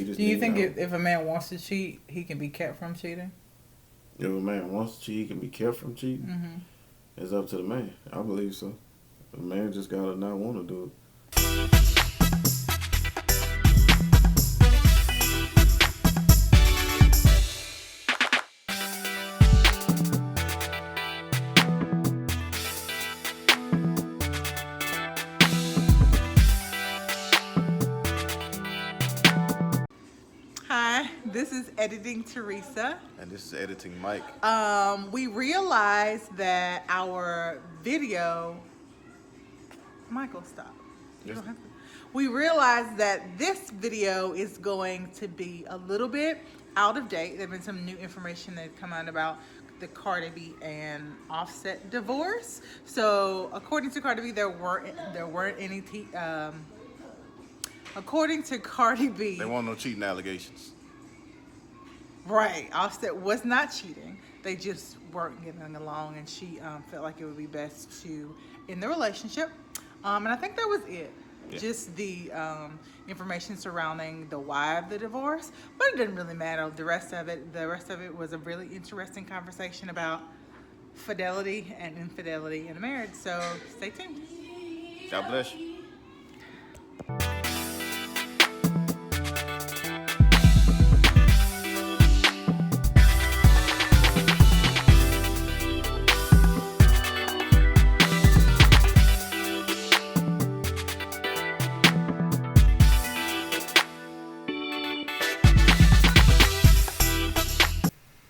Do you think if a man wants to cheat, he can be kept from cheating? If a man wants to cheat, he can be kept from cheating. Mm-hmm. It's up to the man. I believe so. The man just gotta not want to do it. Hi, this is editing Theresa. And this is editing Mike. We realized that our video. Michael, stop. You Yes. don't have to. We realized that this video is going to be a little bit out of date. There's been some new information that come out about the Cardi B and Offset divorce. So, according to Cardi B, there weren't any. According to Cardi B, They want no cheating allegations. right, Offset was not cheating. They just weren't getting along, and she felt like it would be best to end the relationship. And I think that was it. Yeah. Just the information surrounding the why of the divorce, but it didn't really matter. The rest of it was a really interesting conversation about fidelity and infidelity in a marriage. So stay tuned. God bless you.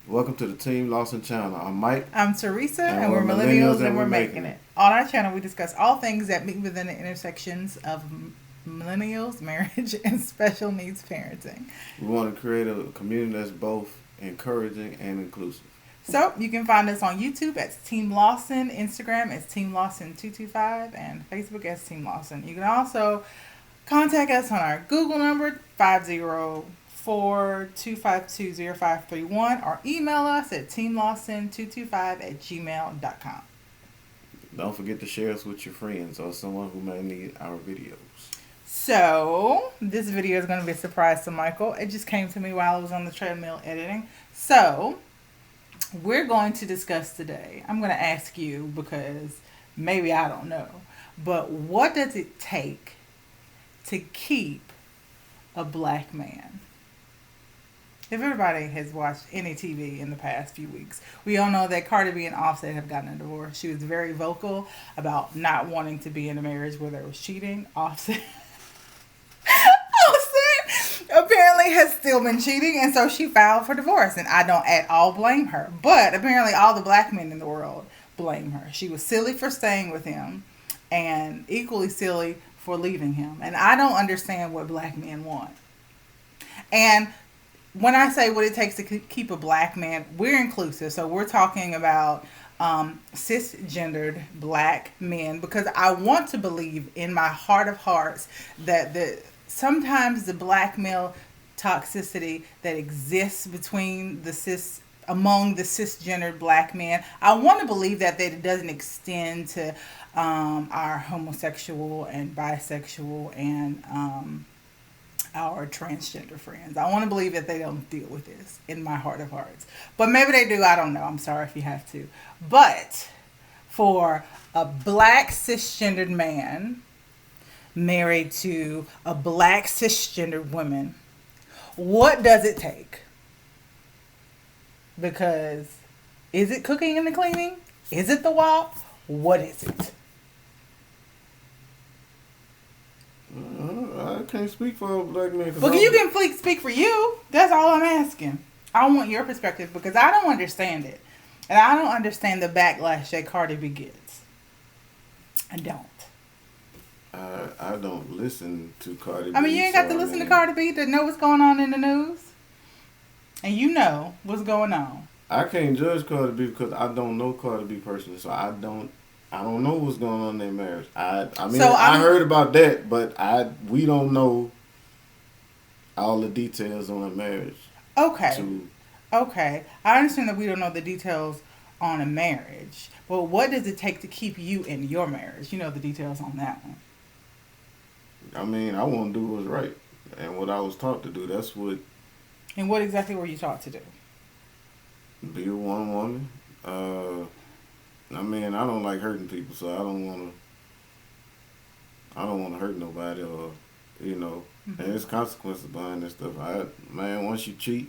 Welcome to the Team Lawson channel. I'm Mike. I'm Theresa, and we're millennials, and we're making it. On our channel, we discuss all things that meet within the intersections of millennials, marriage, and special needs parenting. We want to create a community that's both encouraging and inclusive. So you can find us on YouTube as Team Lawson, Instagram as Team Lawson225, and Facebook as Team Lawson. You can also contact us on our Google number 504-252-0531 or email us at teamlawson225@gmail.com. Don't forget to share us with your friends or someone who may need our videos. So this video is going to be a surprise to Michael. It just came to me while I was on the treadmill editing. So we're going to discuss today. I'm going to ask you because maybe I don't know, but what does it take to keep a black man? If everybody has watched any TV in the past few weeks, we all know that Cardi B and Offset have gotten a divorce. She was very vocal about not wanting to be in a marriage where there was cheating. Offset apparently has still been cheating, and so she filed for divorce, and I don't at all blame her. But apparently all the black men in the world blame her. She was silly for staying with him and equally silly for leaving him. And I don't understand what black men want. And when I say what it takes to keep a black man, we're inclusive. So we're talking about cisgendered black men, because I want to believe in my heart of hearts that sometimes the black male toxicity that exists among the cisgendered black men, I want to believe that it doesn't extend to our homosexual and bisexual and our transgender friends. I want to believe that they don't deal with this in my heart of hearts. But maybe they do. I don't know. I'm sorry if you have to. But for a black cisgendered man married to a black cisgendered woman, what does it take? Because is it cooking and the cleaning? Is it the WAP? What is it? I can't speak for a black man. Well, you can speak for you. That's all I'm asking. I want your perspective because I don't understand it. And I don't understand the backlash that Cardi B gets. I don't. I don't listen to Cardi B. I mean, you ain't got to listen to Cardi B to know what's going on in the news. And you know what's going on. I can't judge Cardi B because I don't know Cardi B personally, so I don't know what's going on in their marriage. I mean, I heard about that, but we don't know all the details on a marriage. Okay. Okay. I understand that we don't know the details on a marriage, but what does it take to keep you in your marriage? You know the details on that one. I mean, I want to do what's right. and what I was taught to do. That's what. And what exactly were you taught to do? Be a one woman. I mean, I don't like hurting people, so I don't want to hurt nobody, or and there's consequences behind this stuff. Man, once you cheat,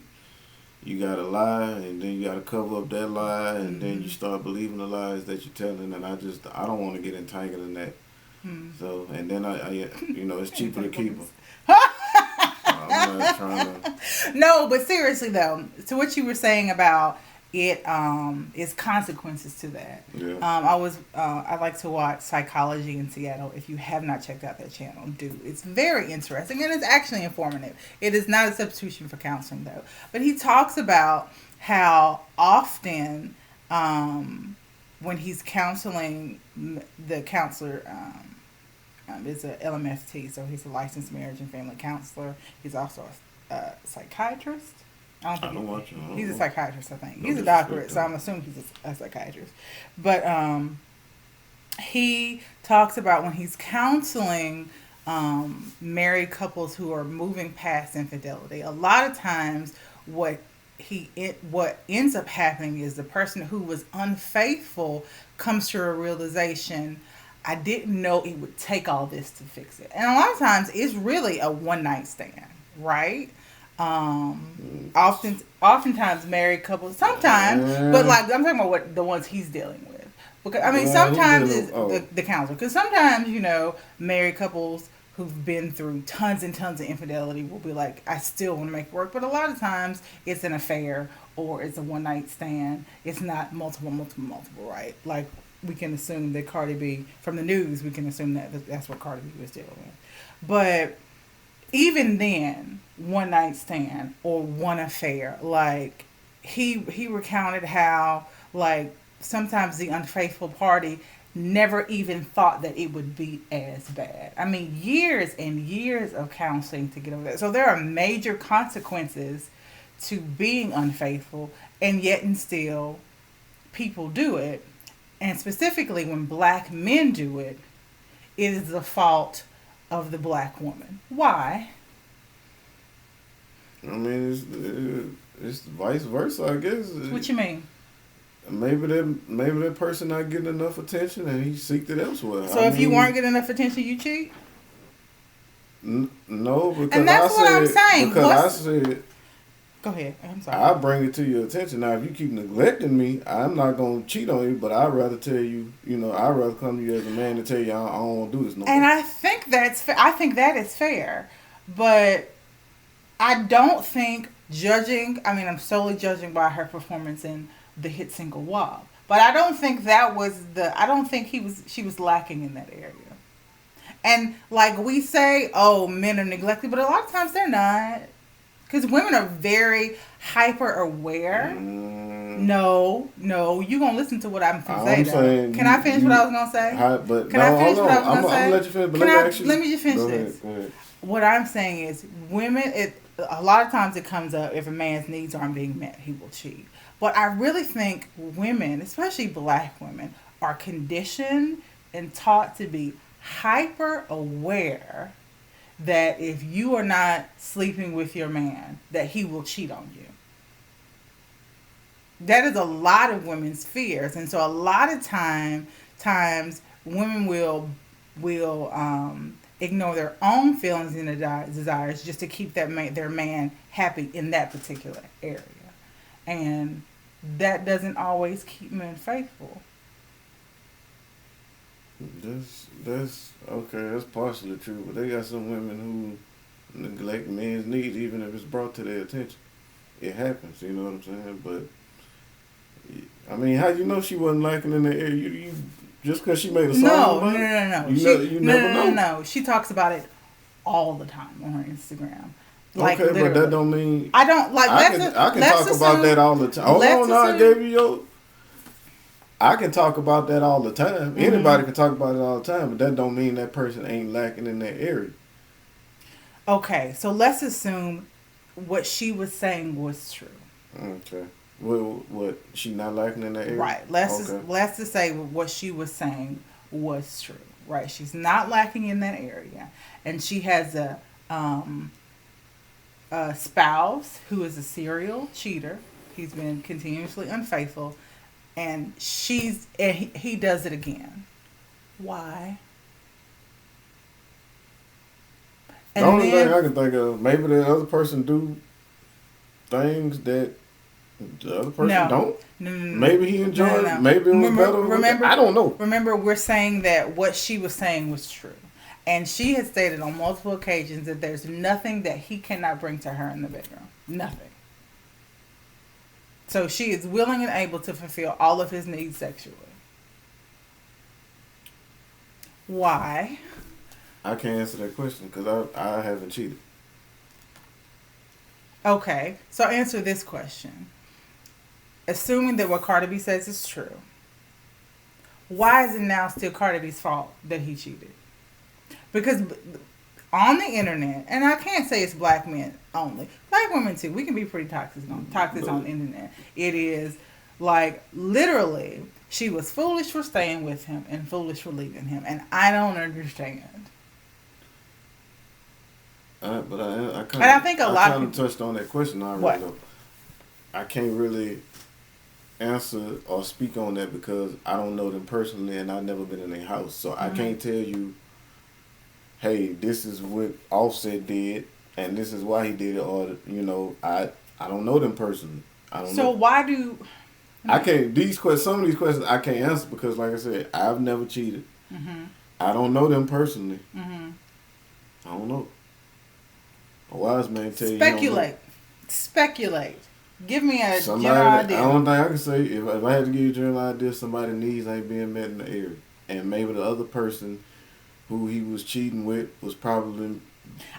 you gotta lie, and then you gotta cover up that lie, and then you start believing the lies that you're telling, and I don't want to get entangled in that. So, and then I it's cheaper to keep them. I'm not trying to. No, but seriously though, to what you were saying about it, is consequences to that. Yeah. I like to watch Psychology in Seattle. If you have not checked out that channel, do. It's very interesting and it's actually informative. It is not a substitution for counseling though. But he talks about how often, when he's counseling, the counselor, is a LMFT, so he's a licensed marriage and family counselor. He's also a psychiatrist. He's a psychiatrist, I think. He's a doctorate, so I'm assuming he's a psychiatrist. But he talks about when he's counseling married couples who are moving past infidelity. A lot of times, what ends up happening is the person who was unfaithful comes to a realization, I didn't know it would take all this to fix it. And a lot of times it's really a one night stand, right? Oftentimes married couples, sometimes, but like I'm talking about the ones he's dealing with. Because I mean, sometimes it's the counselor. Because sometimes married couples who've been through tons and tons of infidelity will be like, I still want to make it work. But a lot of times it's an affair or it's a one night stand. It's not multiple, right? Like we can assume that Cardi B, from the news, we can assume that that's what Cardi B was dealing with. But even then, one night stand or one affair, like he recounted how like sometimes the unfaithful party never even thought that it would be as bad. I mean, years and years of counseling to get over that. So there are major consequences to being unfaithful, and yet and still people do it. And specifically when black men do it, it is the fault of the black woman. Why? I mean, it's vice versa, I guess. What you mean? Maybe that person not getting enough attention and he seeked it elsewhere. So if you weren't getting enough attention, you cheat? No, because and that's what I'm saying. Because I said, go ahead. I'm sorry. I bring it to your attention. Now, if you keep neglecting me, I'm not gonna cheat on you. But I'd rather tell you, I'd rather come to you as a man to tell you I don't want to do this no more. And I think I think that is fair, but I don't think judging. I mean, I'm solely judging by her performance in the hit single "WAP," but I don't think I don't think she was lacking in that area. And like we say, oh, men are neglected, but a lot of times they're not. Because women are very hyper aware. No, you're going to listen to what I'm going to say. Can I finish what I was going to say? I'm going to let you finish. Let me just finish this. Go ahead. What I'm saying is women, a lot of times it comes up if a man's needs aren't being met, he will cheat. But I really think women, especially black women, are conditioned and taught to be hyper aware that if you are not sleeping with your man, that he will cheat on you. That is a lot of women's fears. And so a lot of times women will ignore their own feelings and desires just to keep their man happy in that particular area. And that doesn't always keep men faithful. That's okay. That's partially true, but they got some women who neglect men's needs, even if it's brought to their attention. It happens, you know what I'm saying? But I mean, how you know she wasn't liking in the area? You just because she made a song? No. You never know. No. She talks about it all the time on her Instagram. Like, okay, literally. But that don't mean I don't like. I can talk about that all the time. Hold on, now I gave you your. I can talk about that all the time. Anybody can talk about it all the time, but that don't mean that person ain't lacking in that area. Okay, so let's assume what she was saying was true. Okay. Well, what she not lacking in that area? Right. Let's just say what she was saying was true. Right. She's not lacking in that area, and she has a spouse who is a serial cheater. He's been continuously unfaithful, and he does it again. Why? The only thing I can think of, maybe the other person do things that the other person don't. No. Maybe he enjoyed it. Maybe it was better. Remember, I don't know. Remember, we're saying that what she was saying was true. And she had stated on multiple occasions that there's nothing that he cannot bring to her in the bedroom. Nothing. So she is willing and able to fulfill all of his needs sexually. Why? I can't answer that question because I haven't cheated. Okay, so answer this question. Assuming that what Cardi B says is true, why is it now still Cardi B's fault that he cheated? Because on the internet, and I can't say it's black men only, black women too, we can be pretty toxic on the internet. It is like literally she was foolish for staying with him and foolish for leaving him, and I don't understand. But I think a lot of people touched on that question already. What? Though. I can't really answer or speak on that because I don't know them personally and I've never been in their house, so I can't tell you, hey, this is what Offset did and this is why he did it, or I don't know them personally. I don't know. So why do I can't some of these questions I can't answer because, like I said, I've never cheated. Mm-hmm. I don't know them personally. Mm-hmm. I don't know. A wise man tell you. Speculate. Give me a general idea. The only thing I can say, if I had to give you a general idea, somebody's needs ain't being met in the area, and maybe the other person who he was cheating with was probably.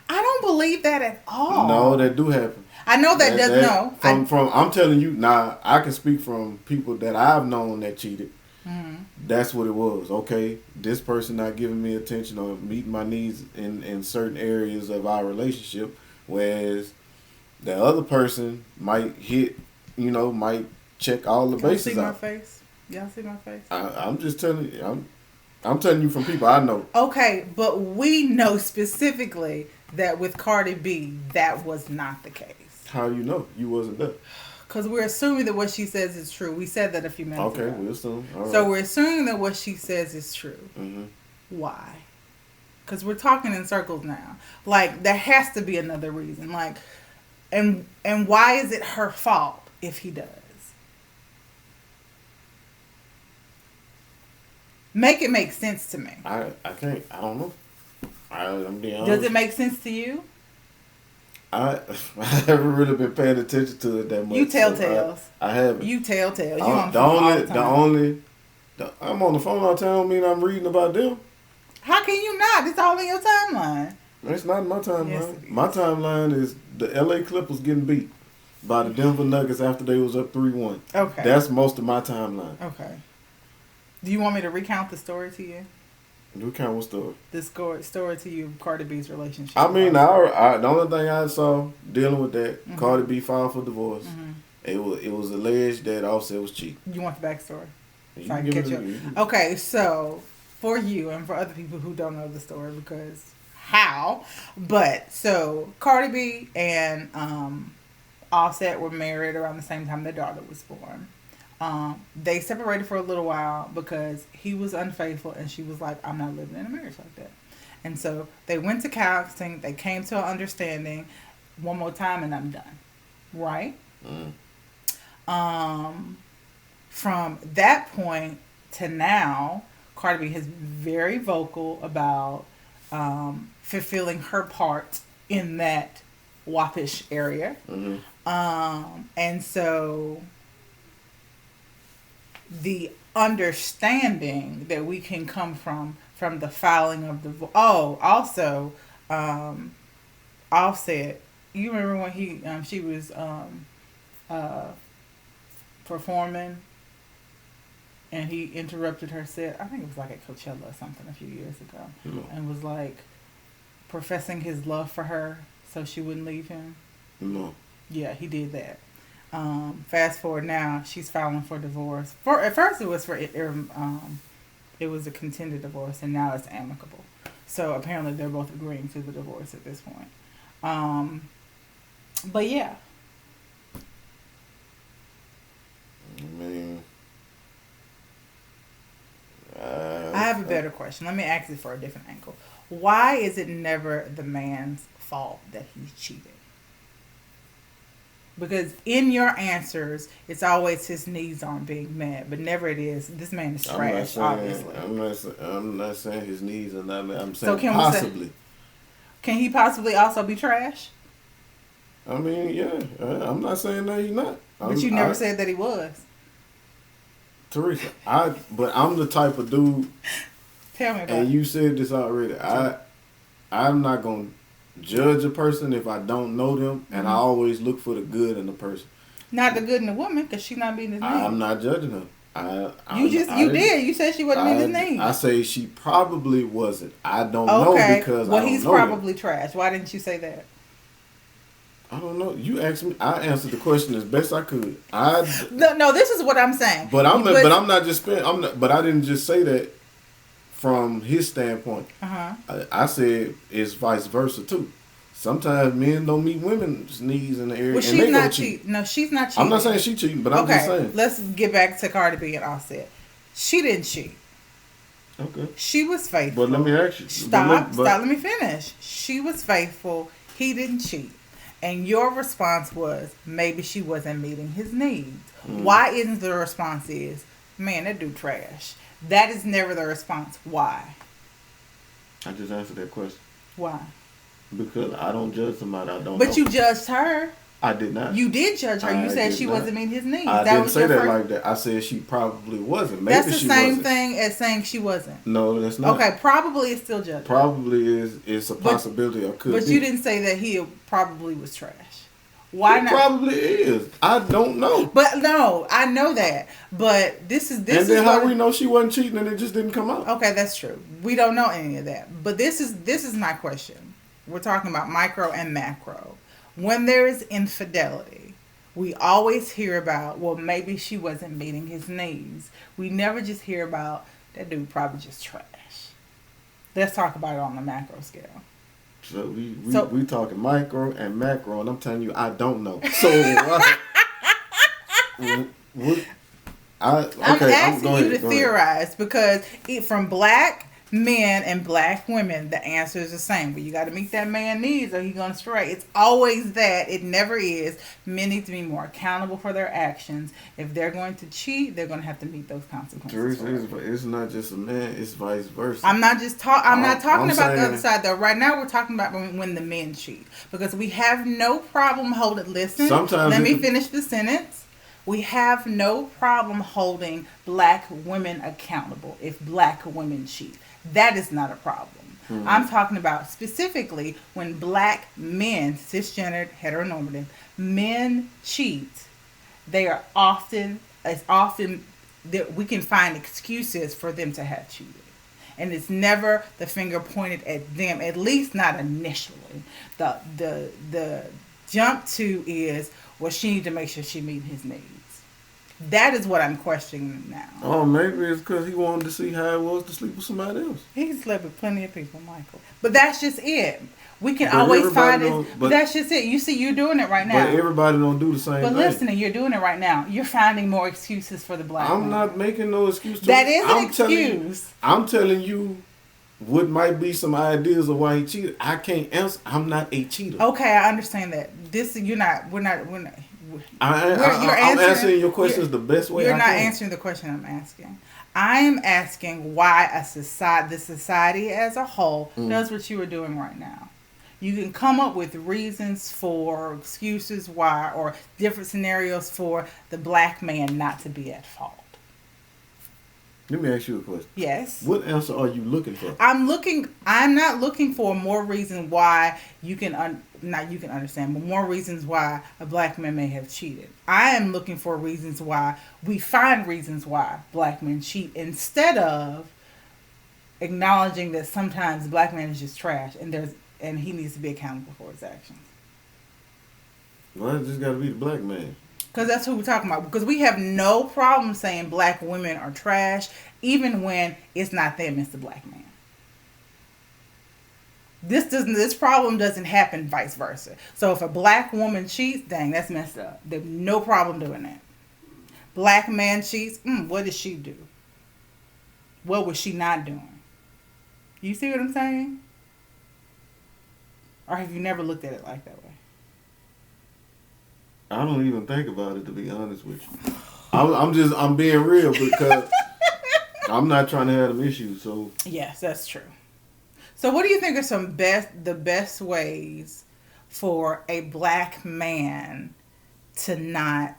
I don't believe that at all. No, that do happen. I know that does no. I'm telling you now. I can speak from people that I've known that cheated. Mm-hmm. That's what it was. Okay, this person not giving me attention or meeting my needs in certain areas of our relationship, whereas the other person might might check all the bases out. Y'all see my face? I'm just telling you. I'm telling you from people I know. Okay, but we know specifically that with Cardi B, that was not the case. How do you know? You wasn't there. Because we're assuming that what she says is true. We said that a few minutes ago. Okay, we'll assume. All right. So we're assuming that what she says is true. Mm-hmm. Why? Because we're talking in circles now. Like, there has to be another reason. Like, and why is it her fault if he does? Make it make sense to me. I can't. I don't know. I'm being honest. Does it make sense to you? I haven't really been paying attention to it that much. You tell tales. I haven't. You tell tales. You I'm on the phone all the time. Mean I'm reading about them. How can you not? It's all in your timeline. It's not my timeline. Yes, my timeline is the LA Clippers getting beat by the Denver Nuggets after they was up 3-1. Okay. That's most of my timeline. Okay. Do you want me to recount the story to you? Recount what story? The story to you of Cardi B's relationship. I mean, the only thing I saw dealing with that, mm-hmm. Cardi B filed for divorce. Mm-hmm. It was alleged that Offset was cheating. You want the backstory? So I can catch you up. Okay, so for you and for other people who don't know the story, because how? But so Cardi B and Offset were married around the same time their daughter was born. They separated for a little while because he was unfaithful and she was like, I'm not living in a marriage like that. And so they went to counseling. They came to an understanding one more time and I'm done. Right? Mm. From that point to now, Cardi B has been very vocal about fulfilling her part in that WAPish area. Mm-hmm. And so the understanding that we can come from the filing of the also Offset, you remember when she was performing and he interrupted her set, I think it was like at Coachella or something a few years ago, and was like professing his love for her so she wouldn't leave him. No. Yeah, he did that. Fast forward now, she's filing for divorce. At first it was it was a contended divorce, and now it's amicable. So apparently they're both agreeing to the divorce at this point. But yeah. I mean, I have a better question. Let me ask it for a different angle. Why is it never the man's fault that he's cheating? Because in your answers, it's always his needs aren't being met, but never it is. This man is trash, obviously. I'm not saying his needs are not met. I'm So saying possibly. Can he possibly also be trash? I mean, yeah. I'm not saying that he's not. But you never said that he was. Theresa, but I'm the type of dude. Tell me about it. And you said this already. I'm not gonna judge a person if I don't know them, and I always look for the good in the person. Not the good in the woman, because she not meeting his needs. I'm not judging her. You did. You said she wasn't meeting his needs. I say she probably wasn't. I don't know because well, he's probably trash. Why didn't you say that? I don't know. You asked me. I answered the question as best I could. No. This is what I'm saying. But I'm not just. But I didn't just say that from his standpoint. I said it's vice versa too. Sometimes men don't meet women's needs in the area. Well, she's not cheating. No, she's not cheating. I'm not saying she's cheating, but I'm just saying. Let's get back to Cardi B and Offset. She didn't cheat. Okay. She was faithful. But let me ask you. Stop. Let me finish. She was faithful. He didn't cheat. And your response was, maybe she wasn't meeting his needs. Why isn't the response is, man, that dude trash? That is never the response. Why? I just answered that question. Why? Because I don't judge somebody I don't know. But you judged her. I did not. You did judge her. You said she wasn't meeting his needs. I didn't say that like that. I said she probably wasn't. Maybe that's the she same wasn't. thing as saying she wasn't. No, that's not. Okay, probably is still judging. Probably is a possibility or could be. But you didn't say that he probably was trash. Why not? Probably is. I don't know. But no, I know that. But this is. And then how we know she wasn't cheating and it just didn't come out? Okay, that's true. We don't know any of that. But this is my question. We're talking about micro and macro. When there is infidelity, we always hear about, well, maybe she wasn't meeting his needs. We never just hear about, that dude probably just trash. Let's talk about it on the macro scale. So we talking micro and macro, and I'm telling you, I don't know. So I'm asking you to theorize, because from black men and black women, the answer is the same. But you got to meet that man's needs or he's going to stray. It's always that. It never is. Men need to be more accountable for their actions. If they're going to cheat, they're going to have to meet those consequences. Teresa, it's not just a man. It's vice versa. I'm not talking about the other side, though. Right now, we're talking about when the men cheat. Because we have no problem holding... Listen, let me finish the sentence. We have no problem holding black women accountable if black women cheat. That is not a problem. I'm talking about specifically when black men, cisgendered, heteronormative, men cheat. They are often that we can find excuses for them to have cheated. And it's never the finger pointed at them, at least not initially. The jump to is, well, she needs to make sure she meets his needs. That is what I'm questioning now. Oh, maybe it's because he wanted to see how it was to sleep with somebody else. He slept with plenty of people, Michael. But that's just it. We can always find it. But that's just it. You see, you're doing it right now. But everybody don't do the same thing. But listening, you're doing it right now. You're finding more excuses for the black I'm not making no excuse. That is an excuse. I'm telling you what might be some ideas of why he cheated. I can't answer. I'm not a cheater. Okay, I understand that. I'm answering your questions the best way I can. You're not answering the question I'm asking. I am asking why the society as a whole does what you are doing right now. You can come up with reasons for, excuses why, or different scenarios for the black man not to be at fault. Let me ask you a question. Yes. What answer are you looking for? I'm not looking for more reason why you can understand, but more reasons why a black man may have cheated. I am looking for reasons why we find reasons why black men cheat, instead of acknowledging that sometimes black man is just trash and he needs to be accountable for his actions. Why does it got to be the black man? Because that's who we're talking about. Because we have no problem saying black women are trash, even when it's not them, it's the black man. This problem doesn't happen vice versa. So if a black woman cheats, dang, that's messed up. There's no problem doing that. Black man cheats, what did she do? What was she not doing? You see what I'm saying? Or have you never looked at it like that way? I don't even think about it, to be honest with you. I'm being real because I'm not trying to have them issues. So yes, that's true. So what do you think are the best ways for a black man to not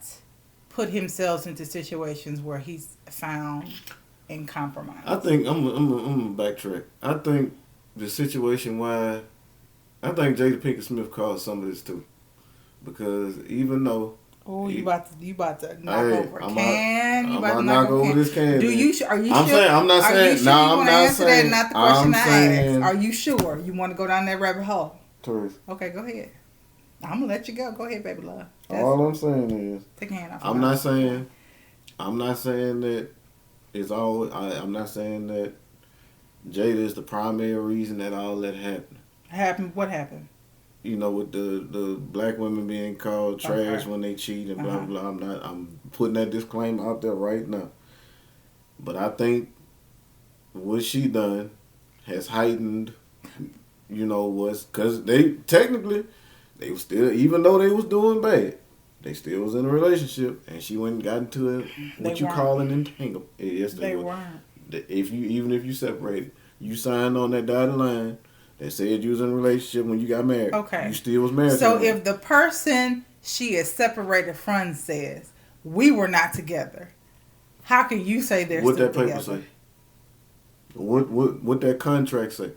put himself into situations where he's found in compromise? I think I'm gonna backtrack. I think the situation why I think Jada Pinkett Smith caused some of this too, because even though you about to knock over a can. You about to knock over this can. Are you sure? I'm not saying. No, I'm not saying. Not the question I asked. Are you sure you want to go down that rabbit hole? Theresa. Okay, go ahead. I'm gonna let you go. Go ahead, baby love. All I'm saying is, take a hand off. I'm not saying that it's all. I'm not saying that Jada is the primary reason that all that happened. What happened? You know, with the black women being called trash when they cheat and blah blah blah. I'm putting that disclaimer out there right now. But I think what she done has heightened. You know, because they technically they was still, even though they was doing bad, they still was in a relationship, and she went and got into what you call an entanglement. Yes, they weren't. Even if you separated, you signed on that dotted line. They said you was in a relationship when you got married. Okay. You still was married. So if the person she is separated from says, we were not together, how can you say they're what still that paper together? say? What that contract say?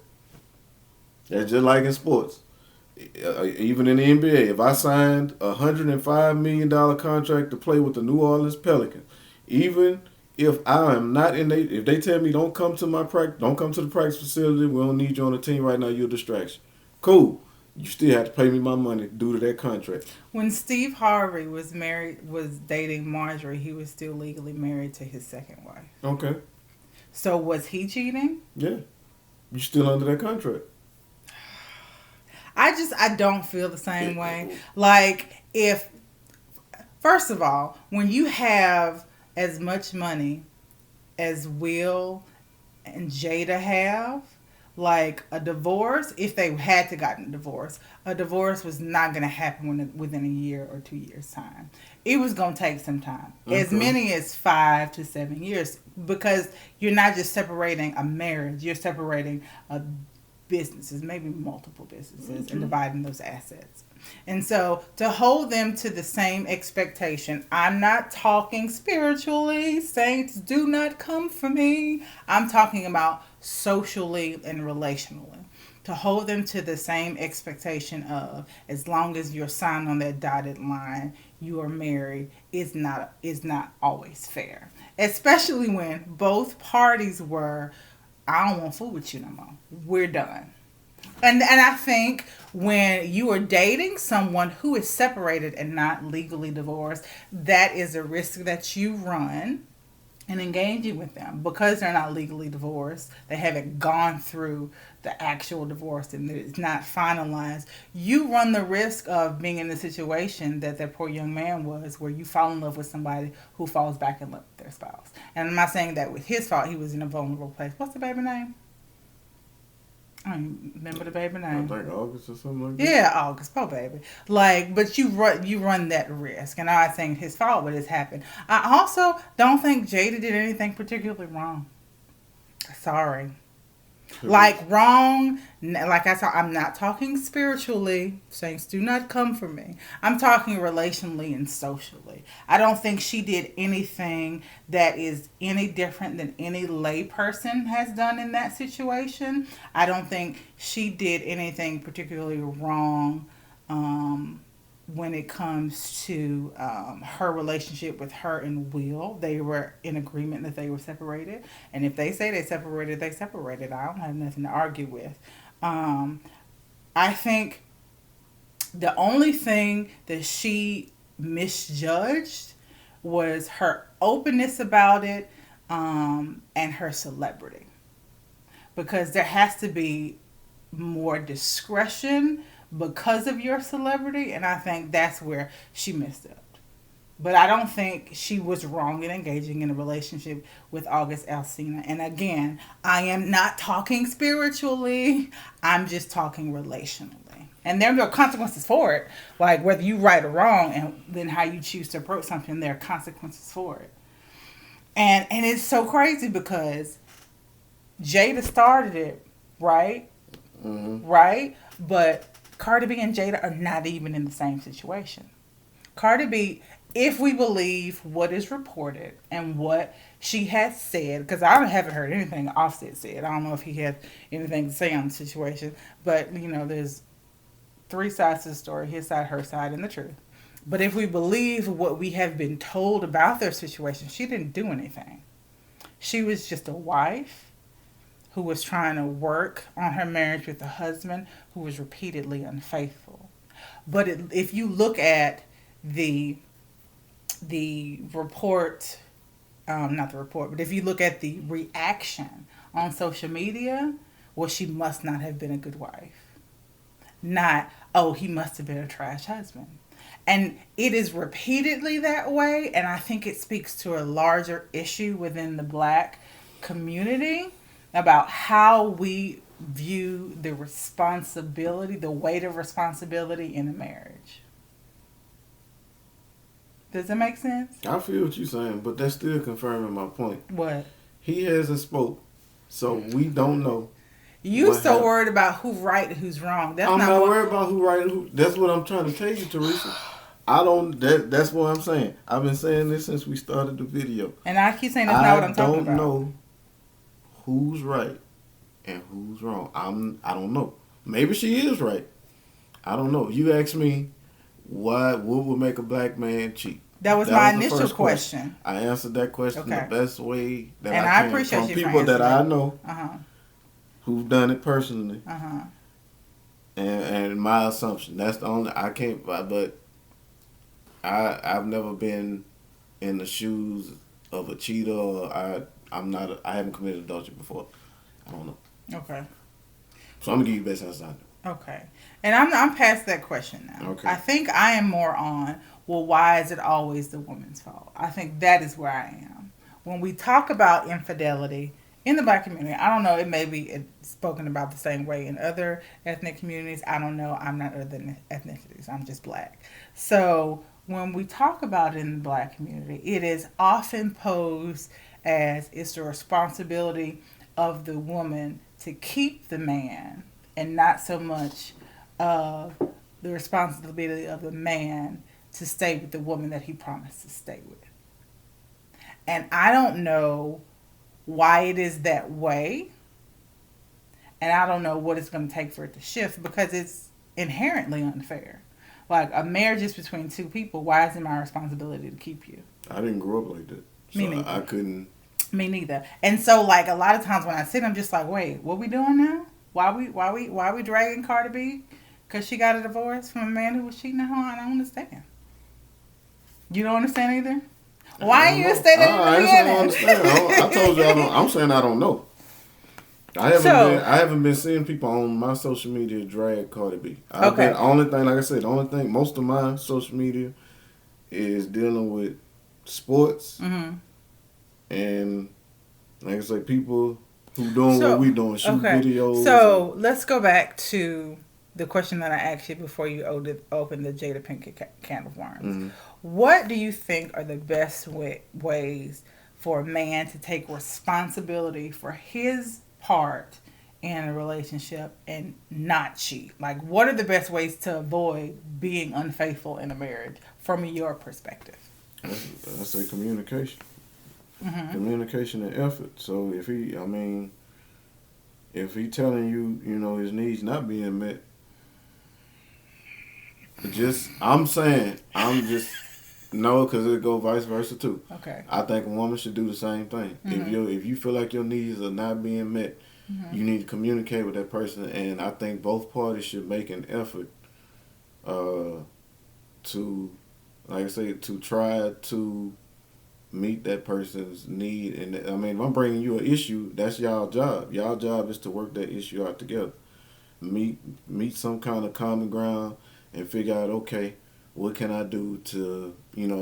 That's just like in sports. Even in the NBA, if I signed a $105 million contract to play with the New Orleans Pelicans, even if I am not if they tell me don't come to the practice facility, we don't need you on the team right now, you're a distraction. Cool. You still have to pay me my money due to that contract. When Steve Harvey was dating Marjorie, he was still legally married to his second wife. Okay. So was he cheating? Yeah. You still under that contract. I don't feel the same way. Like, first of all, when you have as much money as Will and Jada have, like a divorce, if they had to gotten a divorce was not going to happen within a year or 2 years' time. It was going to take some time. Okay. As many as 5 to 7 years, because you're not just separating a marriage, you're separating businesses, maybe multiple businesses, and dividing those assets. And so to hold them to the same expectation, I'm not talking spiritually, saints do not come for me. I'm talking about socially and relationally. To hold them to the same expectation of, as long as you're signed on that dotted line, you are married, is not always fair. Especially when both parties were, I don't want to fool with you no more. We're done. And I think when you are dating someone who is separated and not legally divorced, that is a risk that you run in engaging with them. Because they're not legally divorced, they haven't gone through the actual divorce and it's not finalized. You run the risk of being in the situation that poor young man was, where you fall in love with somebody who falls back in love with their spouse. And I'm not saying that with his fault, he was in a vulnerable place. What's the baby name? I don't remember the baby name. I think August or something like that. Yeah, August. Poor baby. Like, but you run that risk. And I think his fault, but it's happened. I also don't think Jada did anything particularly wrong. Sorry. Like, wrong, like I said, I'm not talking spiritually. Saints do not come for me. I'm talking relationally and socially. I don't think she did anything that is any different than any lay person has done in that situation. I don't think she did anything particularly wrong when it comes to her relationship with her and Will. They were in agreement that they were separated. And if they say they separated, they separated. I don't have nothing to argue with. I think the only thing that she misjudged was her openness about it and her celebrity. Because there has to be more discretion because of your celebrity, and I think that's where she messed up. But I don't think she was wrong in engaging in a relationship with August Alsina. And again, I am not talking spiritually. I'm just talking relationally. And there are consequences for it. Like whether you right or wrong and then how you choose to approach something, there are consequences for it. And it's so crazy because Jada started it, right? Mm-hmm. Right? But Cardi B and Jada are not even in the same situation. Cardi B, if we believe what is reported and what she has said, because I haven't heard anything Offset said. I don't know if he had anything to say on the situation, but there's three sides to the story: his side, her side, and the truth. But if we believe what we have been told about their situation, she didn't do anything. She was just a wife who was trying to work on her marriage with a husband who was repeatedly unfaithful. But if you look at the report, not the report, but if you look at the reaction on social media, well, she must not have been a good wife. Not, oh, he must have been a trash husband. And it is repeatedly that way, and I think it speaks to a larger issue within the black community about how we view the responsibility, the weight of responsibility in a marriage. Does that make sense? I feel what you're saying, but that's still confirming my point. What? He hasn't spoke, so we don't know. You so happened. Worried about who's right and who's wrong. That's I'm not worried about who right and who. That's what I'm trying to tell you, Theresa. I don't. That's what I'm saying. I've been saying this since we started the video. And I keep saying that's not what I'm talking about. I don't know who's right and who's wrong. I don't know. Maybe she is right. I don't know. You asked me what would make a black man cheat. That was my initial question. I answered that question the best way that and I can. Appreciate from you people that I know who've done it personally. And my assumption. That's the only I can't. But I've never been in the shoes of a cheater. Or I haven't committed adultery before. I don't know. Okay. So I'm gonna give you the best answer I know. Okay. And I'm past that question now. Okay. I think I am more on, well, why is it always the woman's fault? I think that is where I am. When we talk about infidelity in the black community, I don't know, it may be spoken about the same way in other ethnic communities. I don't know. I'm not other ethnicities. I'm just black. So when we talk about it in the black community, it is often posed as it's the responsibility of the woman to keep the man and not so much of the responsibility of the man to stay with the woman that he promised to stay with. And I don't know why it is that way. And I don't know what it's going to take for it to shift because it's inherently unfair. Like, a marriage is between two people. Why is it my responsibility to keep you? I didn't grow up like that. So Me neither. I couldn't. Me neither. And so, like, a lot of times when I sit, I'm just like, wait, what we doing now? Why we dragging Cardi B? Because she got a divorce from a man who was cheating on her? I don't understand. You don't understand either? Why you say that in the beginning? I don't understand. I told you I'm saying I don't know. I haven't been seeing people on my social media drag Cardi B. Most of my social media is dealing with sports and, like I say, people who doing what we doing, shoot videos. So let's go back to the question that I asked you before you opened the Jada Pinkett can of worms. Mm-hmm. What do you think are the best ways for a man to take responsibility for his part in a relationship and not cheat? Like, what are the best ways to avoid being unfaithful in a marriage from your perspective? I say communication. Mm-hmm. Communication and effort. So if he telling you, his needs not being met, no, because it go vice versa too. Okay. I think a woman should do the same thing. Mm-hmm. If you feel like your needs are not being met, you need to communicate with that person, and I think both parties should make an effort to, like I say, to try to meet that person's need. And if I'm bringing you an issue, that's y'all job. Y'all job is to work that issue out together. meet some kind of common ground and figure out, okay, what can I do to,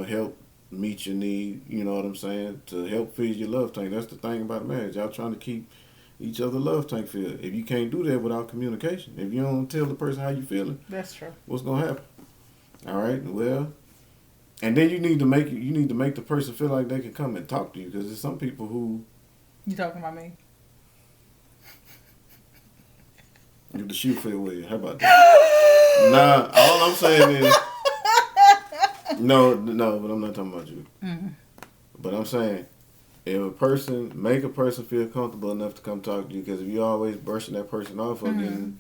help meet your need, you know what I'm saying, to help feed your love tank. That's the thing about marriage. Y'all trying to keep each other love tank filled. If you can't do that without communication, if you don't tell the person how you feeling, that's true. What's gonna happen? All right, well, and then you need to make the person feel like they can come and talk to you, because there's some people who. You talking about me? If the shoe fit with you, how about that? Nah, all I'm saying is no, but I'm not talking about you. Mm-hmm. But I'm saying, if make a person feel comfortable enough to come talk to you, because if you always brushing that person off or getting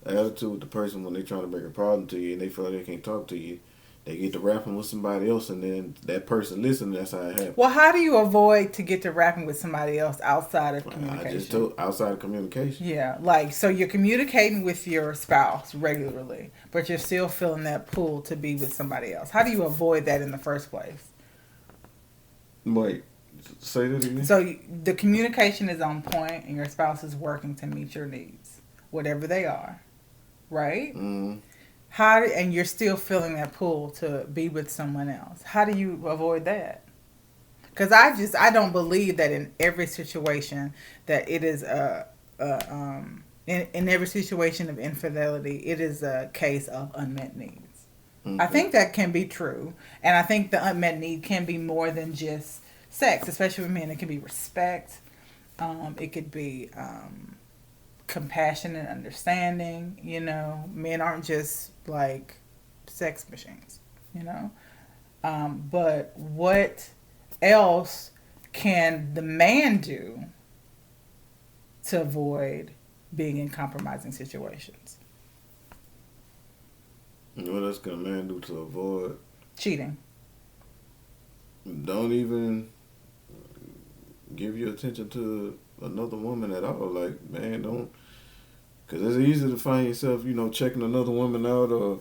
attitude with the person when they trying to bring a problem to you and they feel like they can't talk to you, they get to rapping with somebody else, and then that person listen. That's how it happens. Well, how do you avoid to get to rapping with somebody else outside of communication? I just told outside of communication. Yeah, like, so you're communicating with your spouse regularly, but you're still feeling that pull to be with somebody else. How do you avoid that in the first place? Wait, say that again. So the communication is on point, and your spouse is working to meet your needs, whatever they are, right? Mm-hmm. And you're still feeling that pull to be with someone else. How do you avoid that? Because I don't believe that in every situation that it is in every situation of infidelity, it is a case of unmet needs. Mm-hmm. I think that can be true, and I think the unmet need can be more than just sex, especially with men. It can be respect. It could be compassion and understanding. Men aren't just like sex machines, but what else can the man do to avoid being in compromising situations? What else can a man do to avoid cheating? Don't even give your attention to another woman at all. Like, man, don't. Because it's easy to find yourself, checking another woman out, or,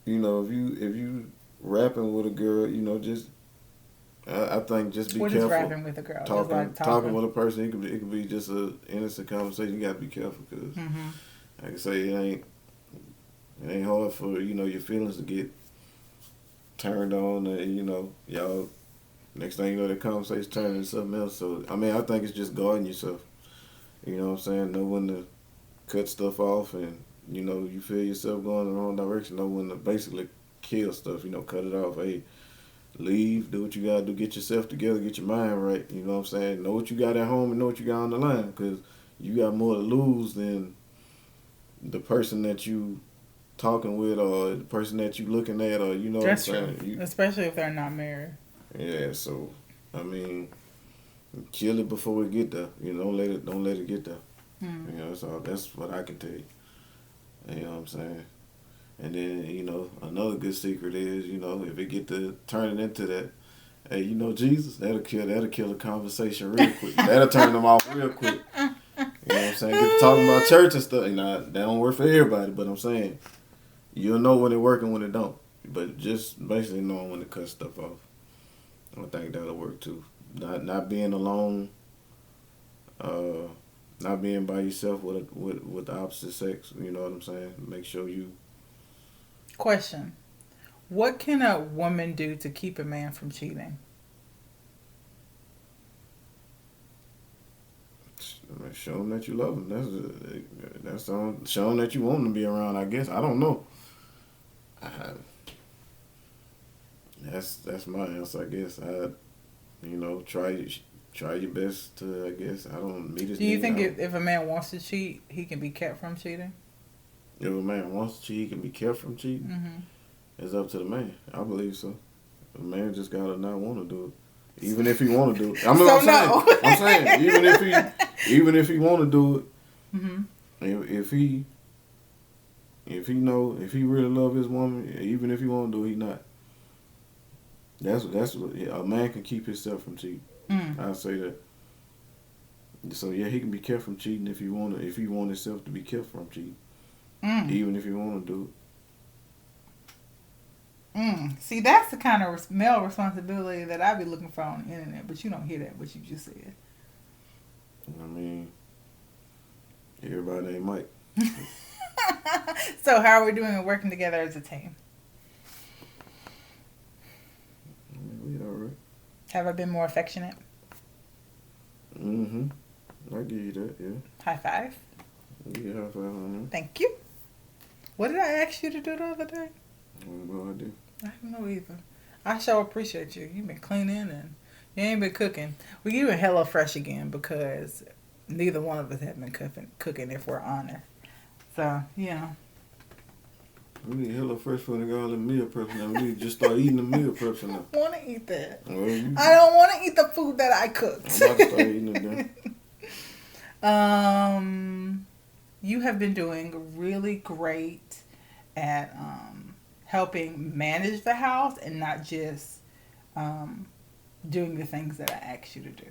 if you rapping with a girl, I think just be careful. What is rapping with a girl? Talking with a person, it could be just an innocent conversation. You got to be careful, because, like I say, it ain't hard for, your feelings to get turned on, and, y'all, next thing you know, that conversation turning into something else. So, I think it's just guarding yourself. You know what I'm saying? Know when to cut stuff off, and you feel yourself going in the wrong direction. Know when to basically kill stuff. Cut it off. Hey, leave. Do what you gotta do. Get yourself together. Get your mind right. You know what I'm saying? Know what you got at home and know what you got on the line, because you got more to lose than the person that you talking with, or the person that you looking at, or That's what I'm saying. Especially if they're not married. Yeah. So kill it before we get there. Don't let it get there. So that's what I can tell you. You know what I'm saying? And then, another good secret is, if it get to turning into that, hey, Jesus, that'll kill a conversation real quick. That'll turn them off real quick. You know what I'm saying? Get to talking about church and stuff. That don't work for everybody, but I'm saying, you'll know when it work and when it don't. But just basically knowing when to cut stuff off. I think that'll work too. Not being alone, not being by yourself with the opposite sex. You know what I'm saying? Make sure you. Question: what can a woman do to keep a man from cheating? Show him that you love him. That's show him that you want him to be around. I guess I don't know. That's my answer. I guess try your best to. I guess I don't meet his. Do you think if a man wants to cheat, he can be kept from cheating? If a man wants to cheat, he can be kept from cheating. Mm-hmm. It's up to the man. I believe so. The man just gotta not want to do it, even if he want to do it. I'm saying, even if he want to do it, mm-hmm. if he really love his woman, even if he want to do it, he not. That's what a man can keep himself from cheating. I'll say that. So yeah, he can be kept from cheating if he want himself to be kept from cheating. Even if you want to do it. See, that's the kind of male responsibility that I be looking for on the internet, but you don't hear that, what you just said. Everybody ain't Mike. So how are we doing and working together as a team? We all right. Have I been more affectionate? Mm-hmm. I give you that, yeah. High five. Yeah, high five on that. Thank you. What did I ask you to do the other day? I don't know what I do. I don't know either. I sure appreciate you. You've been cleaning and you ain't been cooking. We're doing Hello Fresh again because neither one of us have been cooking if we're honest. So, yeah. We need Hello Fresh for the girl in meal preps now. We need to just start eating the meal preps now. I don't want to eat that. Well, I don't want to eat the food that I cooked. I'm about to start eating it then. You have been doing really great at helping manage the house and not just doing the things that I asked you to do.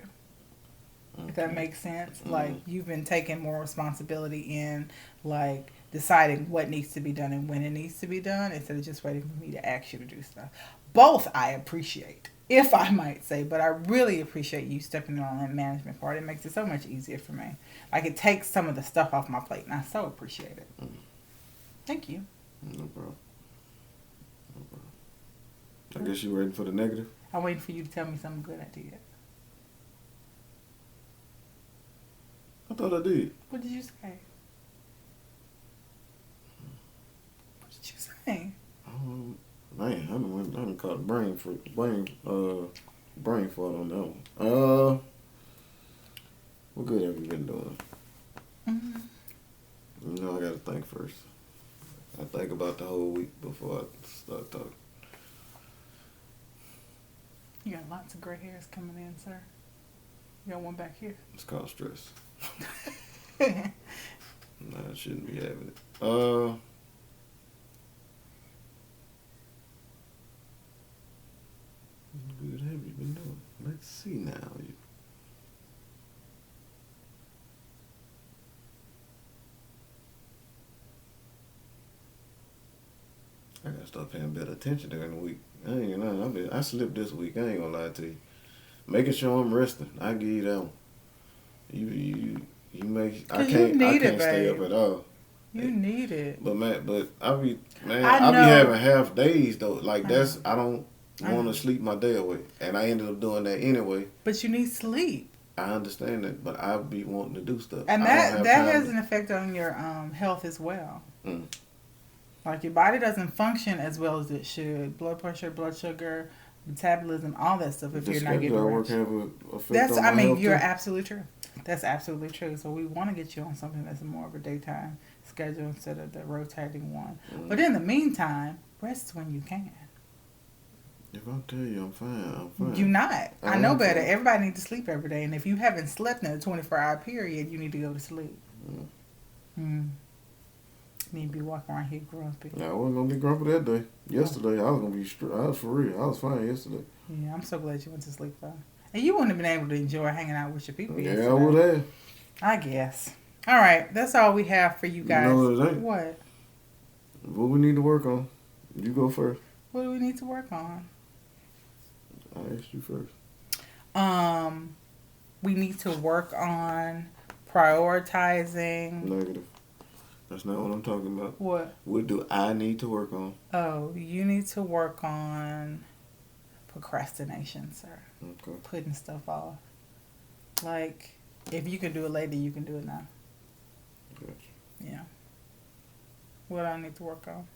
Okay. If that makes sense. Mm-hmm. Like, you've been taking more responsibility in, like, deciding what needs to be done and when it needs to be done instead of just waiting for me to ask you to do stuff. Both I appreciate, if I might say, but I really appreciate you stepping on that management part. It makes it so much easier for me. Like, it takes some of the stuff off my plate, and I so appreciate it. Mm. Thank you. No problem. I guess you're waiting for the negative? I'm waiting for you to tell me something good I did. I thought I did. What did you say? What did you say? Man, I done caught a brain fart on that one. What good have you been doing? Mm-hmm. You know, I gotta think first. I think about the whole week before I start talking. You got lots of gray hairs coming in, sir. You got one back here. It's called stress. Nah, I shouldn't be having it. What good have you been doing? Let's see now. I gotta start paying better attention during the week. I slipped this week. I ain't gonna lie to you. Making sure I'm resting. I give you that one. You make. I can't stay up at all. You need it. But I be having half days though. Like I don't want to sleep my day away, and I ended up doing that anyway. But you need sleep. I understand that, but I be wanting to do stuff, and that has an effect on your health as well. Mm. Like, your body doesn't function as well as it should. Blood pressure, blood sugar, metabolism, all that stuff. If you're not getting rest. You're absolutely true. That's absolutely true. So we want to get you on something that's more of a daytime schedule instead of the rotating one. Mm. But in the meantime, rest when you can. If I tell you I'm fine. You're not. I know better. Fine. Everybody needs to sleep every day. And if you haven't slept in a 24-hour period, you need to go to sleep. Mm. You need to be walking around here grumpy. Yeah, I wasn't going to be grumpy that day. Yesterday, I was going to be I was for real. I was fine yesterday. Yeah, I'm so glad you went to sleep, though. And you wouldn't have been able to enjoy hanging out with your people yesterday. Yeah, I would have. I guess. All right, that's all we have for you guys. What? What we need to work on? You go first. What do we need to work on? I asked you first. We need to work on prioritizing. Negative. That's not what I'm talking about. What? What do I need to work on? Oh, you need to work on procrastination, sir. Okay. Putting stuff off. Like, if you can do it later, you can do it now. Gotcha. Yeah. What do I need to work on?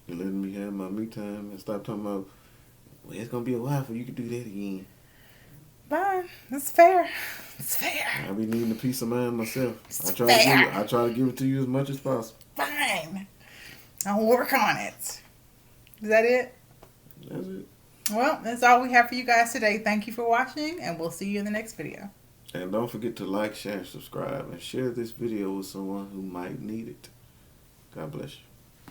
You're letting me have my me time and stop talking about, well, it's going to be a while before you can do that again. Fine. That's fair. It's fair. I be needing a peace of mind myself. I try to give it to you as much as possible. Fine. I'll work on it. Is that it? That's it. Well, that's all we have for you guys today. Thank you for watching, and we'll see you in the next video. And don't forget to like, share, and subscribe, and share this video with someone who might need it. God bless you.